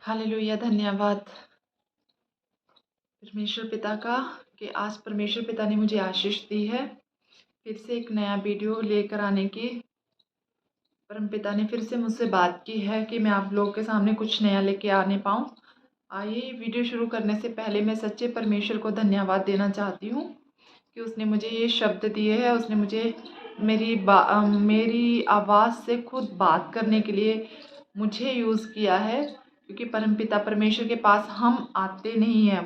Hallelujah. धन्यवाद परमेश्वर पिता का कि आज परमेश्वर पिता ने मुझे आशीष दी है फिर से एक नया वीडियो लेकर आने की। परम पिता ने फिर से मुझसे बात की है कि मैं आप लोगों के सामने कुछ नया लेके आने पाऊँ। आइए, वीडियो शुरू करने से पहले मैं सच्चे परमेश्वर को धन्यवाद देना चाहती हूँ कि उसने मुझे ये शब्द दिए हैं। उसने मुझे मेरी आवाज़ से खुद बात करने के लिए मुझे यूज़ किया है, क्योंकि परमपिता परमेश्वर के पास हम आते नहीं हैं,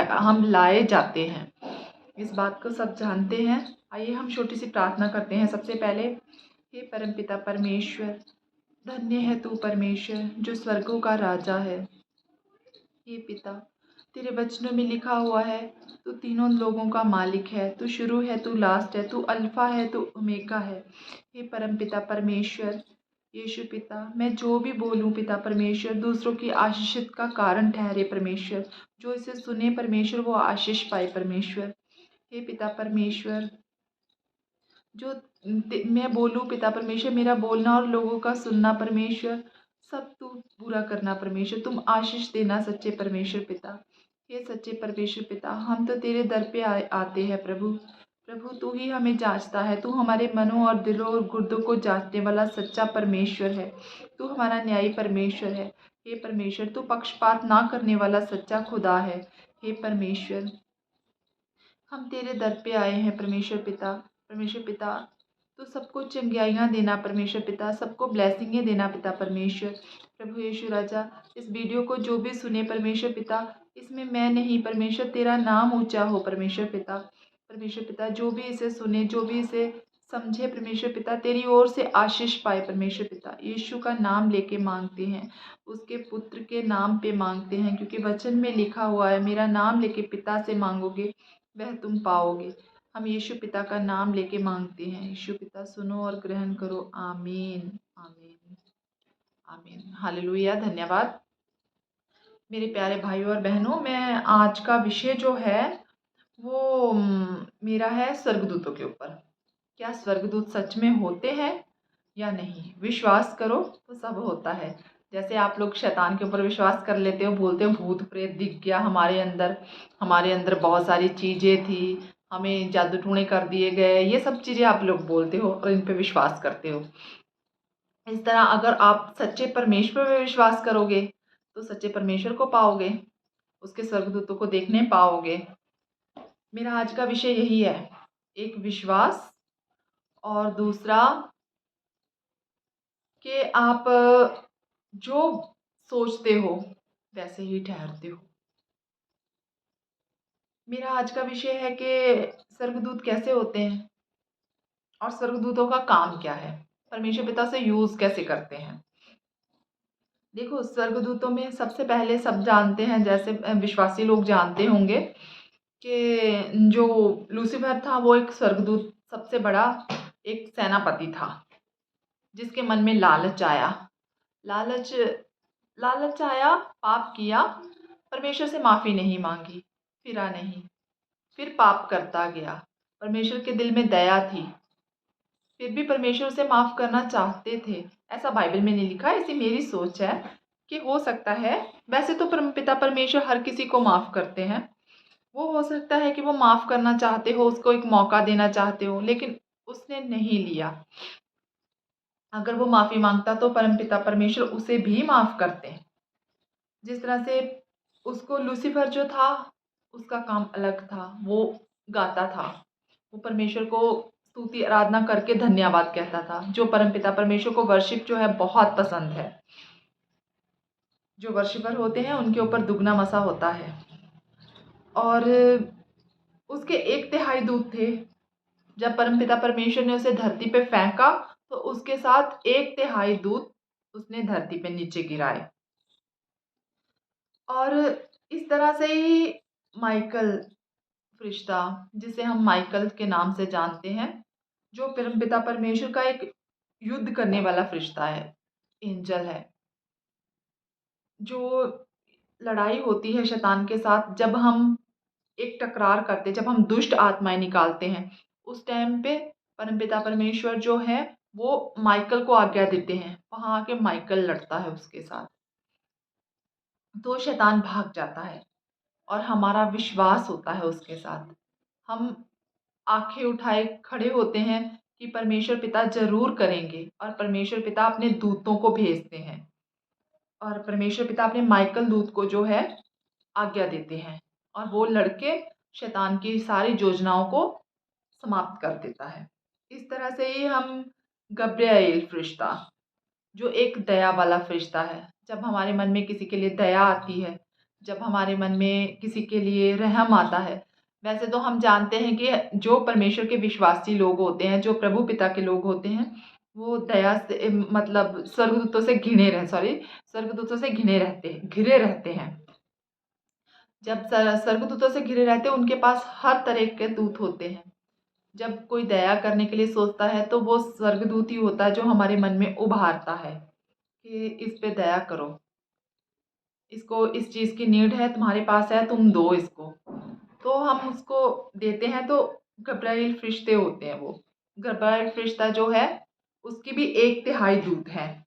हम लाए जाते हैं। इस बात को सब जानते हैं। आइए हम छोटी सी प्रार्थना करते हैं। सबसे पहले, हे परमपिता परमेश्वर, धन्य है तू परमेश्वर जो स्वर्गों का राजा है। हे पिता, तेरे वचनों में लिखा हुआ है तू तीनों लोगों का मालिक है, तू शुरू है, तू लास्ट है, तू अल्फा है, तू ओमेगा है। हे परम पिता परमेश्वर, यीशु पिता, मैं जो भी बोलूं पिता परमेश्वर दूसरों की आशीषित का कारण ठहरे परमेश्वर। जो इसे सुने परमेश्वर वो आशीष पाए परमेश्वर। हे पिता परमेश्वर, जो मैं बोलूं पिता परमेश्वर, मेरा बोलना और लोगों का सुनना परमेश्वर, सब तू पूरा करना परमेश्वर। तुम आशीष देना सच्चे परमेश्वर पिता। हे सच्चे परमेश्वर पिता, हम तो तेरे दर पे आते हैं प्रभु। प्रभु, तू ही हमें जांचता है। तू हमारे मनों और दिलों और गुर्दों को जांचने वाला सच्चा परमेश्वर है। तू हमारा न्यायी परमेश्वर है। हे परमेश्वर, तू पक्षपात ना करने वाला सच्चा खुदा है। हे परमेश्वर, हम तेरे दर पे आए हैं परमेश्वर पिता। परमेश्वर पिता, तो सबको चंगियाइयाँ देना परमेश्वर पिता, सबको ब्लेसिंगें देना पिता परमेश्वर। प्रभु यीशु राजा, इस वीडियो को जो भी सुने परमेश्वर पिता, इसमें मैं नहीं परमेश्वर, तेरा नाम ऊंचा हो परमेश्वर पिता। परमेश्वर पिता, जो भी इसे सुने, जो भी इसे समझे परमेश्वर पिता, तेरी ओर से आशीष पाए परमेश्वर पिता। यीशु का नाम लेके मांगते हैं, उसके पुत्र के नाम पे मांगते हैं, क्योंकि वचन में लिखा हुआ है, मेरा नाम लेके पिता से मांगोगे वह तुम पाओगे। हम यीशु पिता का नाम लेके मांगते हैं। यीशु पिता, सुनो और ग्रहण करो। आमीन, आमीन, आमीन। हालेलुया। धन्यवाद मेरे प्यारे भाइयों और बहनों। मैं आज का विषय जो है वो मेरा है स्वर्गदूतों के ऊपर। क्या स्वर्गदूत सच में होते हैं या नहीं? विश्वास करो तो सब होता है। जैसे आप लोग शैतान के ऊपर विश्वास कर लेते हो, बोलते हो भूत प्रेत दिख गया हमारे अंदर बहुत सारी चीज़ें थी, हमें जादू टूने कर दिए गए, ये सब चीज़ें आप लोग बोलते हो और इन पे विश्वास करते हो। इस तरह अगर आप सच्चे परमेश्वर पे विश्वास करोगे तो सच्चे परमेश्वर को पाओगे, उसके स्वर्गदूतों को देखने पाओगे। मेरा आज का विषय यही है, एक विश्वास और दूसरा कि आप जो सोचते हो वैसे ही ठहरते हो। मेरा आज का विषय है कि स्वर्गदूत कैसे होते हैं और स्वर्गदूतों का काम क्या है, परमेश्वर पिता से यूज कैसे करते हैं। देखो, स्वर्गदूतों में सबसे पहले सब जानते हैं, जैसे विश्वासी लोग जानते होंगे कि जो लूसीफर था वो एक स्वर्गदूत, सबसे बड़ा एक सेनापति था, जिसके मन में लालच आया। लालच लालच आया, पाप किया, परमेश्वर से माफ़ी नहीं मांगी, फिरा नहीं, फिर पाप करता गया। परमेश्वर के दिल में दया थी, फिर भी परमेश्वर उसे माफ़ करना चाहते थे। ऐसा बाइबल में नहीं लिखा, ऐसी मेरी सोच है कि हो सकता है। वैसे तो परमपिता परमेश्वर हर किसी को माफ़ करते हैं। वो हो सकता है कि वो माफ़ करना चाहते हो, उसको एक मौका देना चाहते हो, लेकिन उसने नहीं लिया। अगर वो माफ़ी मांगता तो परमपिता परमेश्वर उसे भी माफ़ करते। जिस तरह से उसको लूसीफर जो था उसका काम अलग था, वो गाता था, वो परमेश्वर को स्तुति आराधना करके धन्यवाद कहता था। जो परमपिता परमेश्वर को वर्शिप जो है बहुत पसंद है, जो वर्शिपर होते हैं उनके ऊपर दुगना मसा होता है। और उसके एक तिहाई दूत थे। जब परमपिता परमेश्वर ने उसे धरती पे फेंका तो उसके साथ एक तिहाई दूत उसने धरती पे नीचे गिराए। और इस तरह से ही माइकल फरिश्ता, जिसे हम माइकल के नाम से जानते हैं, जो परमपिता परमेश्वर का एक युद्ध करने वाला फरिश्ता है, एंजल है, जो लड़ाई होती है शैतान के साथ। जब हम एक टकरार करते, जब हम दुष्ट आत्माएं निकालते हैं, उस टाइम पे परमपिता परमेश्वर जो है वो माइकल को आज्ञा देते हैं, वहां आके माइकल लड़ता है उसके साथ। तो शैतान भाग जाता है और हमारा विश्वास होता है उसके साथ। हम आँखें उठाए खड़े होते हैं कि परमेश्वर पिता ज़रूर करेंगे, और परमेश्वर पिता अपने दूतों को भेजते हैं, और परमेश्वर पिता अपने माइकल दूत को जो है आज्ञा देते हैं, और वो लड़के शैतान की सारी योजनाओं को समाप्त कर देता है। इस तरह से ही हम गब्रिएल फरिश्ता, जो एक दया वाला फरिश्ता है, जब हमारे मन में किसी के लिए दया आती है, जब हमारे मन में किसी के लिए रहम आता है, वैसे तो हम जानते हैं कि जो परमेश्वर के विश्वासी लोग होते हैं, जो प्रभु पिता के लोग होते हैं, वो दया से मतलब स्वर्गदूतों से घिरे रहते हैं। जब स्वर्गदूतों से घिरे रहते हैं, उनके पास हर तरह के दूत होते हैं। जब कोई दया करने के लिए सोचता है, तो वो स्वर्गदूत ही होता है जो हमारे मन में उभारता है कि इस पे दया करो, इसको इस चीज़ की नीड है, तुम्हारे पास है, तुम दो इसको। तो हम उसको देते हैं, तो गब्राएल फरिश्ते होते हैं वो। गब्राएल फरिश्ता जो है, उसकी भी 1/3 दूत हैं।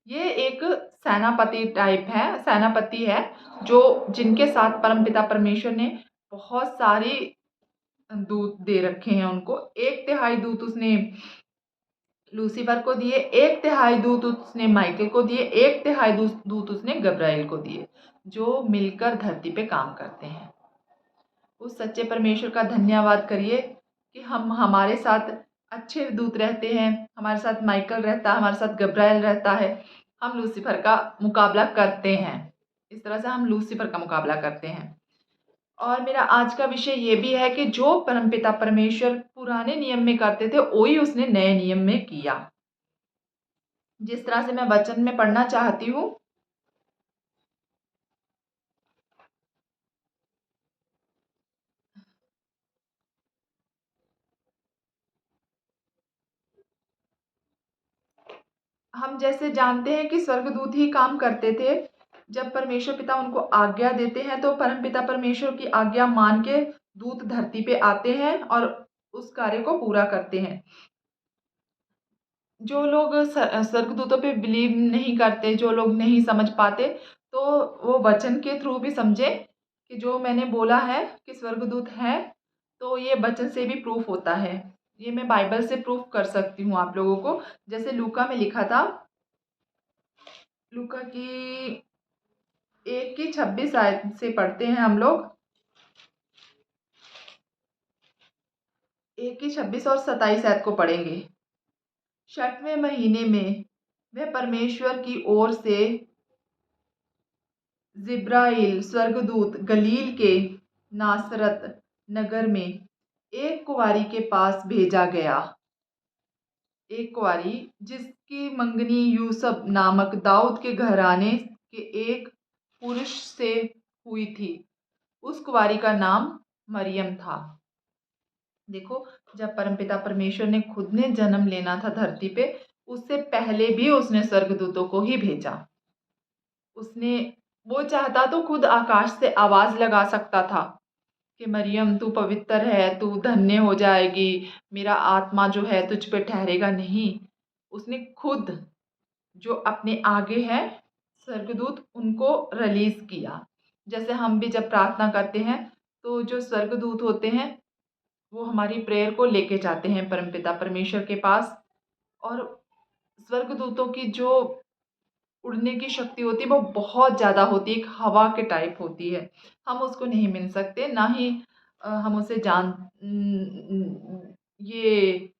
ये एक सेनापति है, जो जिनके साथ परमपिता परमेश्वर ने बहुत सारी दूत दे रखे हैं उनको। 1/3 दूत उसने लूसीफर को दिए, 1/3 दूत उसने माइकल को दिए, 1/3 दूत उसने गब्राएल को दिए, जो मिलकर धरती पे काम करते हैं। उस सच्चे परमेश्वर का धन्यवाद करिए कि हमारे साथ अच्छे दूत रहते हैं, हमारे साथ माइकल रहता है, हमारे साथ गब्राएल रहता है। हम लूसीफर का मुकाबला करते हैं। इस तरह से हम लूसीफर का मुकाबला करते हैं। और मेरा आज का विषय ये भी है कि जो परमपिता परमेश्वर पुराने नियम में करते थे, वही उसने नए नियम में किया। जिस तरह से मैं वचन में पढ़ना चाहती हूँ, हम जैसे जानते हैं कि स्वर्गदूत ही काम करते थे। जब परमेश्वर पिता उनको आज्ञा देते हैं, तो परमपिता परमेश्वर की आज्ञा मान के दूत धरती पे आते हैं और उस कार्य को पूरा करते हैं। जो लोग स्वर्गदूतों पे बिलीव नहीं करते, जो लोग नहीं समझ पाते, तो वो वचन के थ्रू भी समझे कि जो मैंने बोला है कि स्वर्गदूत हैं, तो ये वचन से भी प्रूफ होता है। ये मैं बाइबल से प्रूफ कर सकती हूँ आप लोगों को। जैसे लूका में लिखा था, लूका की 1 की 26 आयत से पढ़ते हैं हम लोग। 1 की 26 और 27 आयत को पढ़ेंगे। 6वें महीने में वह परमेश्वर की ओर से जिब्राइल स्वर्गदूत गलील के नासरत नगर में एक कुँवारी के पास भेजा गया। एक कुँवारी जिसकी मंगनी यूसुफ नामक दाऊद के घराने के एक पुरुष से हुई थी। उस कुँवारी का नाम मरियम था। देखो, जब परमपिता परमेश्वर ने खुद ने जन्म लेना था धरती पे, उससे पहले भी उसने स्वर्गदूतों को ही भेजा। उसने वो चाहता तो खुद आकाश से आवाज़ लगा सकता था कि मरियम तू पवित्र है, तू धन्य हो जाएगी, मेरा आत्मा जो है तुझ पे ठहरेगा। नहीं, उसने खुद जो अपने आगे है स्वर्गदूत, उनको रिलीज़ किया। जैसे हम भी जब प्रार्थना करते हैं, तो जो स्वर्गदूत होते हैं, वो हमारी प्रेयर को लेके जाते हैं परमपिता परमेश्वर के पास। और स्वर्गदूतों की जो उड़ने की शक्ति होती है, वो बहुत ज़्यादा होती है, एक हवा के टाइप होती है। हम उसको नहीं मिल सकते, ना ही हम उसे ये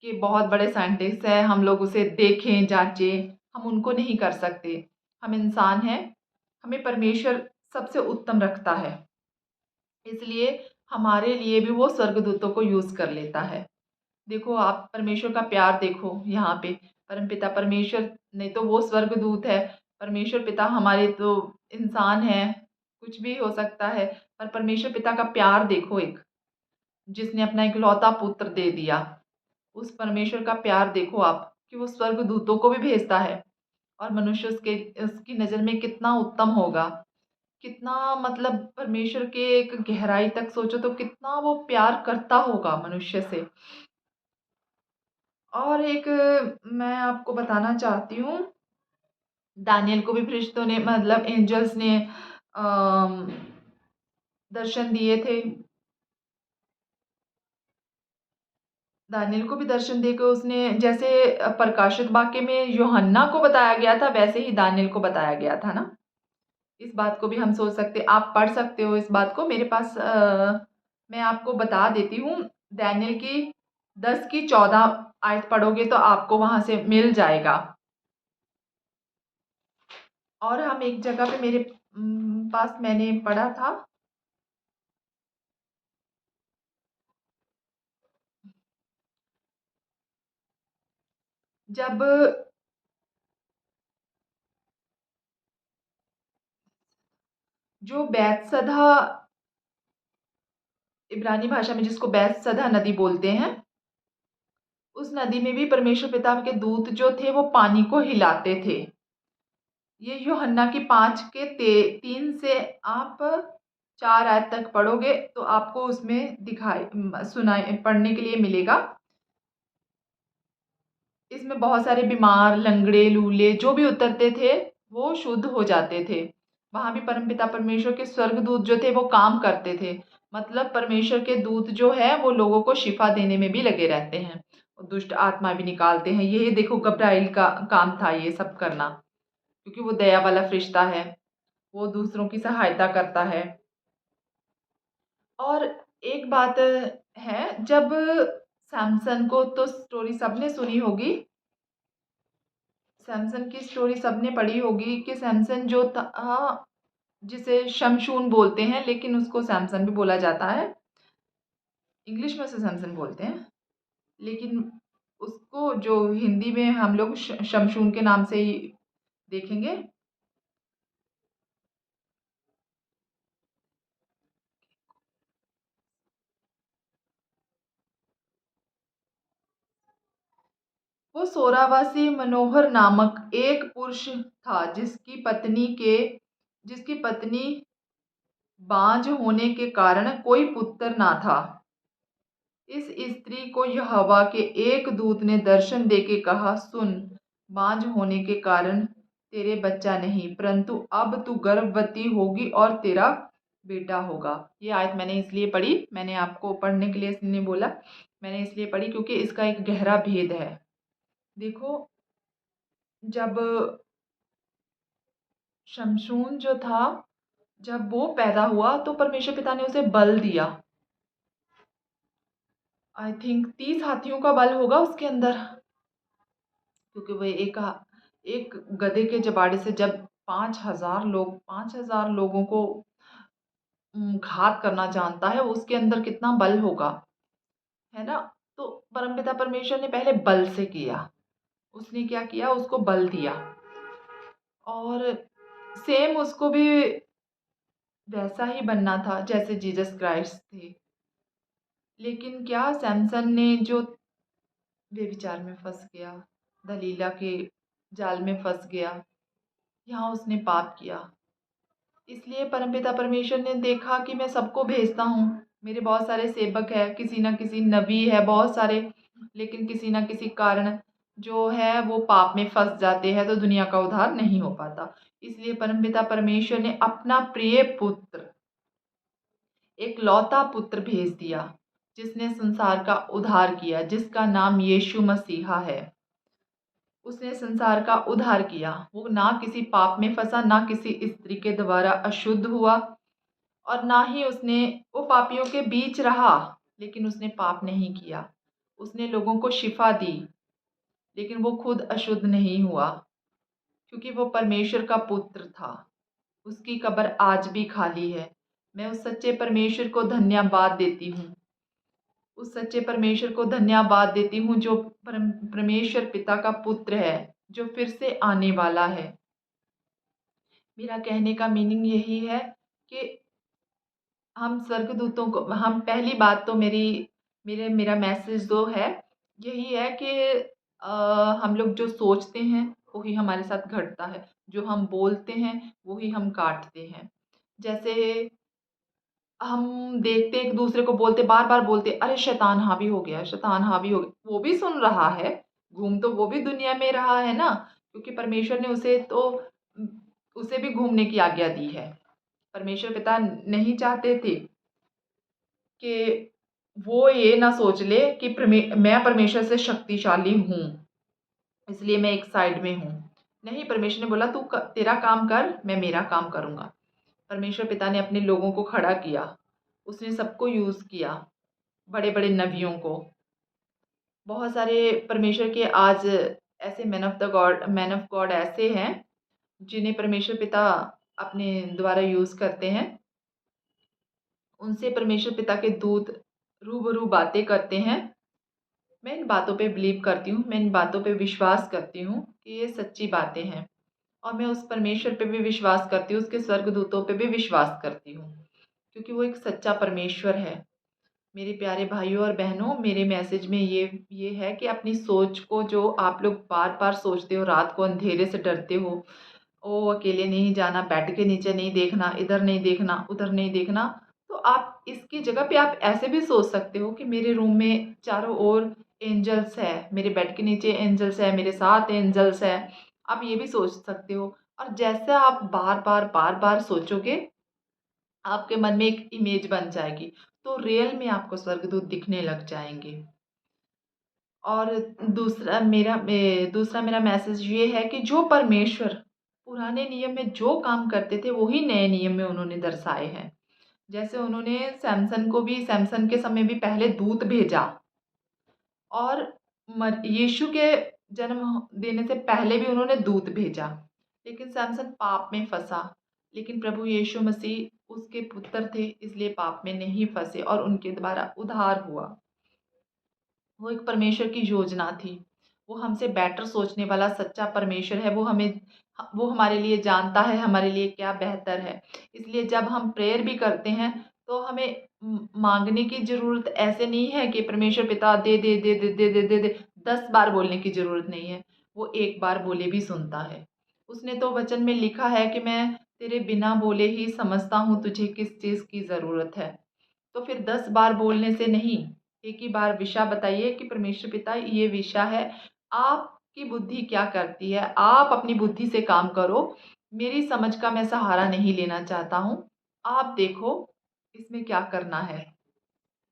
कि बहुत बड़े साइंटिस्ट हैं, हम लोग उसे देखें, जाँचें, हम उनको नहीं कर सकते। हम इंसान हैं, हमें परमेश्वर सबसे उत्तम रखता है। इसलिए हमारे लिए भी वो स्वर्गदूतों को यूज़ कर लेता है। देखो, आप परमेश्वर का प्यार देखो यहाँ पे। परमपिता परमेश्वर नहीं तो वो स्वर्गदूत है, परमेश्वर पिता हमारे तो इंसान हैं, कुछ भी हो सकता है। पर परमेश्वर पिता का प्यार देखो, एक जिसने अपना इकलौता पुत्र दे दिया। उस परमेश्वर का प्यार देखो आप, कि वो स्वर्गदूतों को भी भेजता है, और मनुष्य उसकी नज़र में कितना उत्तम होगा। कितना मतलब परमेश्वर के एक गहराई तक सोचो तो कितना वो प्यार करता होगा मनुष्य से। और एक मैं आपको बताना चाहती हूँ दानियल को भी फरिश्तों ने मतलब एंजल्स ने दर्शन दिए थे। दानियल को भी दर्शन देकर उसने जैसे प्रकाशित वाक्य में यूहन्ना को बताया गया था, वैसे ही दानियल को बताया गया था ना। इस बात को भी हम सोच सकते, आप पढ़ सकते हो इस बात को मेरे पास। मैं आपको बता देती हूँ, दानियल की 10 की 14 आयत पढ़ोगे तो आपको वहां से मिल जाएगा। और हम एक जगह पे मेरे पास मैंने पढ़ा था, जब जो बैतसदा, इब्रानी भाषा में जिसको बैतसदा नदी बोलते हैं, उस नदी में भी परमेश्वर पिता के दूत जो थे वो पानी को हिलाते थे। ये यूहन्ना की 5 के 3 से आप 4 आयत तक पढ़ोगे तो आपको उसमें सुनाई पढ़ने के लिए मिलेगा। इसमें बहुत सारे बीमार, लंगड़े, लूले जो भी उतरते थे वो शुद्ध हो जाते थे। वहां भी परमपिता परमेश्वर के स्वर्गदूत जो थे वो काम करते थे। मतलब परमेश्वर के दूत जो है वो लोगों को शिफा देने में भी लगे रहते हैं और दुष्ट आत्मा भी निकालते हैं। यही देखो गब्राइल का काम था ये सब करना, क्योंकि वो दया वाला फरिश्ता है, वो दूसरों की सहायता करता है। और एक बात है, जब सैमसन को तो स्टोरी सबने सुनी होगी, सैमसन की स्टोरी सबने पढ़ी होगी कि सैमसन जो था, जिसे शमशून बोलते हैं लेकिन उसको सैमसन भी बोला जाता है, इंग्लिश में उसे सैमसन बोलते हैं, लेकिन उसको जो हिंदी में हम लोग शमशून के नाम से ही देखेंगे। वो सोरावासी मनोहर नामक एक पुरुष था जिसकी पत्नी बांझ होने के कारण कोई पुत्र ना था। इस स्त्री को यहोवा के एक दूत ने दर्शन देके कहा, सुन, बांझ होने के कारण तेरे बच्चा नहीं, परंतु अब तू गर्भवती होगी और तेरा बेटा होगा। ये आयत मैंने इसलिए पढ़ी, मैंने आपको पढ़ने के लिए इसलिए बोला, मैंने इसलिए पढ़ी क्योंकि इसका एक गहरा भेद है। देखो, जब शमशून जो था, जब वो पैदा हुआ तो परमेश्वर पिता ने उसे बल दिया। आई थिंक 30 हाथियों का बल होगा उसके अंदर, क्योंकि वो एक गधे के जबाड़े से जब 5,000 लोगों को घात करना जानता है, उसके अंदर कितना बल होगा, है ना। तो परमपिता परमेश्वर ने पहले बल से किया, उसने क्या किया, उसको बल दिया। और सेम उसको भी वैसा ही बनना था जैसे जीसस क्राइस्ट थे। लेकिन क्या, सैमसन ने जो व्यभिचार में फंस गया, दलीला के जाल में फंस गया, यहाँ उसने पाप किया। इसलिए परमपिता परमेश्वर ने देखा कि मैं सबको भेजता हूँ, मेरे बहुत सारे सेवक है, किसी ना किसी नबी है बहुत सारे, लेकिन किसी ना किसी कारण जो है वो पाप में फंस जाते हैं तो दुनिया का उद्धार नहीं हो पाता। इसलिए परमपिता परमेश्वर ने अपना प्रिय पुत्र, एक लौता पुत्र भेज दिया, जिसने संसार का उद्धार किया, जिसका नाम यीशु मसीहा है। उसने संसार का उद्धार किया। वो ना किसी पाप में फंसा, ना किसी स्त्री के द्वारा अशुद्ध हुआ, और ना ही उसने, वो पापियों के बीच रहा लेकिन उसने पाप नहीं किया। उसने लोगों को शिफा दी लेकिन वो खुद अशुद्ध नहीं हुआ, क्योंकि वो परमेश्वर का पुत्र था। उसकी कब्र आज भी खाली है। मैं उस सच्चे परमेश्वर को धन्यवाद देती हूँ, उस सच्चे परमेश्वर को धन्यवाद देती हूँ जो परमेश्वर पिता का पुत्र है, जो फिर से आने वाला है। मेरा कहने का मीनिंग यही है कि हम स्वर्गदूतों को, हम पहली बात तो मेरा मैसेज जो है यही है कि हम लोग जो सोचते हैं वही हमारे साथ घटता है, जो हम बोलते हैं वही हम काटते हैं। जैसे हम देखते एक दूसरे को बोलते, बार बार बोलते, अरे शैतान हावी हो गया, शैतान हावी हो गया, वो भी सुन रहा है, घूम तो वो भी दुनिया में रहा है ना, क्योंकि परमेश्वर ने उसे भी घूमने की आज्ञा दी है। परमेश्वर पिता नहीं चाहते थे कि वो ये ना सोच ले कि मैं परमेश्वर से शक्तिशाली हूँ, इसलिए मैं एक साइड में हूँ। नहीं, परमेश्वर ने बोला तू तेरा काम कर, मैं मेरा काम करूँगा। परमेश्वर पिता ने अपने लोगों को खड़ा किया, उसने सबको यूज़ किया, बड़े बड़े नबियों को। बहुत सारे परमेश्वर के आज ऐसे मैन ऑफ गॉड ऐसे हैं जिन्हें परमेश्वर पिता अपने द्वारा यूज़ करते हैं। उनसे परमेश्वर पिता के दूत रूबरू बातें करते हैं। मैं इन बातों पे बिलीव करती हूँ, मैं इन बातों पे विश्वास करती हूँ कि ये सच्ची बातें हैं, और मैं उस परमेश्वर पे भी विश्वास करती हूँ, उसके स्वर्गदूतों पे भी विश्वास करती हूँ, क्योंकि वो एक सच्चा परमेश्वर है। मेरे प्यारे भाइयों और बहनों, मेरे मैसेज में ये है कि अपनी सोच को, जो आप लोग बार-बार सोचते हो, रात को अंधेरे से डरते हो, ओह! अकेले नहीं जाना, बेड के नीचे नहीं देखना, इधर नहीं देखना, उधर नहीं देखना, तो आप इसकी जगह पे आप ऐसे भी सोच सकते हो कि मेरे रूम में चारों ओर एंजल्स है, मेरे बेड के नीचे एंजल्स है, मेरे साथ एंजल्स है। आप ये भी सोच सकते हो, और जैसा आप बार-बार सोचोगे, आपके मन में एक इमेज बन जाएगी, तो रियल में आपको स्वर्गदूत दिखने लग जाएँगे। और दूसरा मेरा मैसेज ये है कि जो परमेश्वर पुराने नियम में जो काम करते थे, वही नए नियम में उन्होंने दर्शाए हैं। जैसे उन्होंने सैमसन के समय भी पहले दूत भेजा, और यीशु के जन्म देने से पहले भी उन्होंने दूत भेजा, लेकिन सैमसन पाप में फंसा। लेकिन प्रभु यीशु मसीह उसके पुत्र थे, इसलिए पाप में नहीं फंसे और उनके द्वारा उद्धार हुआ। वो एक परमेश्वर की योजना थी। वो हमसे बेटर सोचने वाला सच्चा परमेश्वर है। वो हमारे लिए जानता है हमारे लिए क्या बेहतर है। इसलिए जब हम प्रेयर भी करते हैं, तो हमें माँगने की ज़रूरत ऐसे नहीं है कि परमेश्वर पिता दे दे दे दे दे दे दे दे 10 बार बोलने की ज़रूरत नहीं है। वो एक बार बोले भी सुनता है। उसने तो वचन में लिखा है कि मैं तेरे बिना बोले ही समझता हूँ तुझे किस चीज़ की ज़रूरत है। तो फिर 10 बार बोलने से नहीं, एक ही बार विषय बताइए कि परमेश्वर पिता ये विषय है, आपकी बुद्धि क्या करती है? आप अपनी बुद्धि से काम करो, मेरी समझ का मैं सहारा नहीं लेना चाहता हूँ, आप देखो इसमें क्या करना है।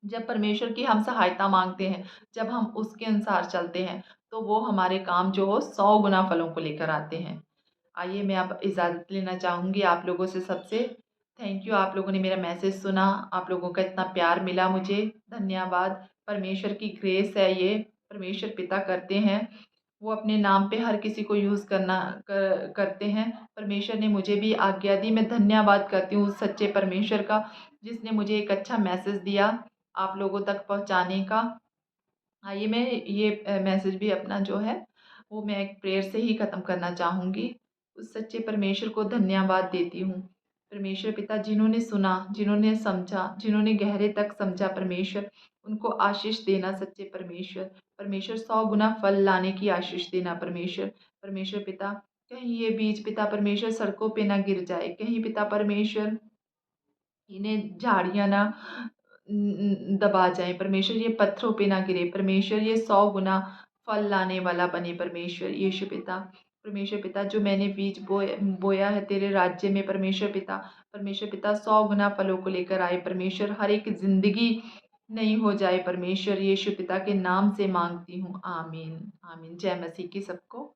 जब परमेश्वर की हम सहायता माँगते हैं, जब हम उसके अनुसार चलते हैं, तो वो हमारे काम जो हो 100 गुना फलों को लेकर आते हैं। आइए, मैं अब इजाज़त लेना चाहूँगी आप लोगों से सबसे। थैंक यू, आप लोगों ने मेरा मैसेज सुना, आप लोगों का इतना प्यार मिला मुझे, धन्यवाद। परमेश्वर की ग्रेस है ये, परमेश्वर पिता करते हैं। वो अपने नाम पे हर किसी को यूज़ करते हैं। परमेश्वर ने मुझे भी आज्ञा दी, मैं धन्यवाद करती हूँ उस सच्चे परमेश्वर का, जिसने मुझे एक अच्छा मैसेज दिया आप लोगों तक पहुँचाने का। आइए, मैं ये मैसेज भी अपना जो है, वो मैं एक प्रेयर से ही ख़त्म करना चाहूँगी। उस सच्चे परमेश्वर को धन्यवाद देती हूँ। परमेश्वर पिता, जिन्होंने सुना, जिन्होंने समझा, जिन्होंने गहरे तक समझा परमेश्वर, उनको आशीष देना सच्चे परमेश्वर। परमेश्वर 100 गुना फल लाने की आशीष देना परमेश्वर। परमेश्वर पिता, कहीं ये बीज पिता परमेश्वर सड़कों पे ना गिर जाए, कहीं पिता परमेश्वर इन्हें झाड़ियाँ ना दबा जाएँ परमेश्वर, ये पत्थरों पे ना गिरे परमेश्वर, ये 100 गुना फल लाने वाला बने परमेश्वर यीशु पिता। परमेश्वर पिता, जो मैंने बीज बोया है तेरे राज्य में परमेश्वर पिता 100 गुना फलों को लेकर आए परमेश्वर, हर एक ज़िंदगी नई हो जाए परमेश्वर, यीशु पिता के नाम से माँगती हूँ, आमीन, आमीन। जय मसीह की सबको।